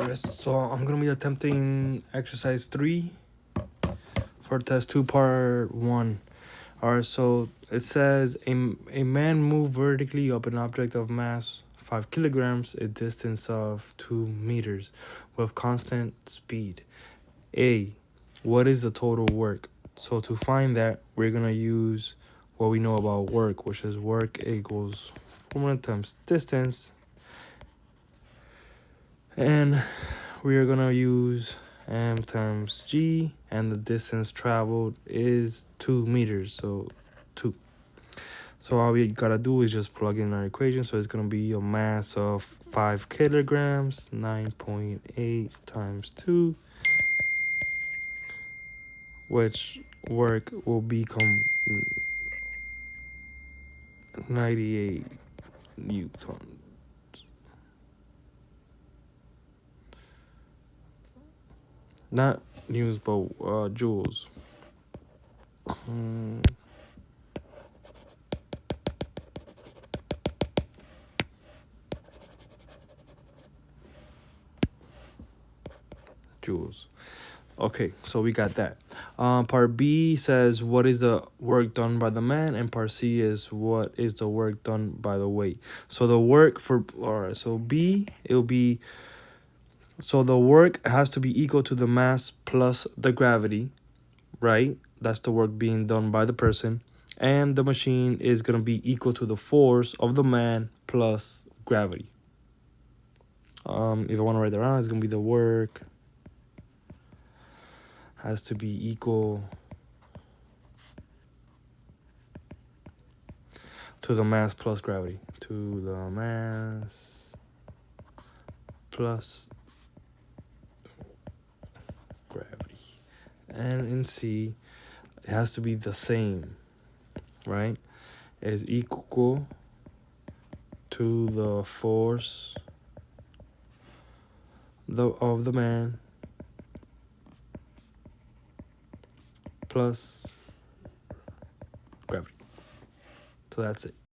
Alright, so I'm gonna be attempting exercise 3 for test 2 part 1. Alright, so it says a man moved vertically up an object of mass 5 kilograms, a distance of 2 meters, with constant speed. A, what is the total work? So to find that, we're gonna use what we know about work, which is work equals formula times distance, and we are gonna use m times g, and the distance traveled is 2 meters, so 2. So all we gotta do is just plug in our equation. So it's gonna be a mass of 5 kilograms, 9.8 times 2, which work will become 98 newtons. Not newtons, but joules. Joules. Okay, so we got that. Part B says what is the work done by the man, and part C is what is the work done by the weight. So the work for, all right, so B, it'll be, so the work has to be equal to the mass plus the gravity, right? That's the work being done by the person. And the machine is going to be equal to the force of the man plus gravity. If I want to write that down, it's going to be the work has to be equal to the mass plus gravity. To the mass plus gravity. And in C, it has to be the same, right? It is equal to the force of the man plus gravity. So that's it.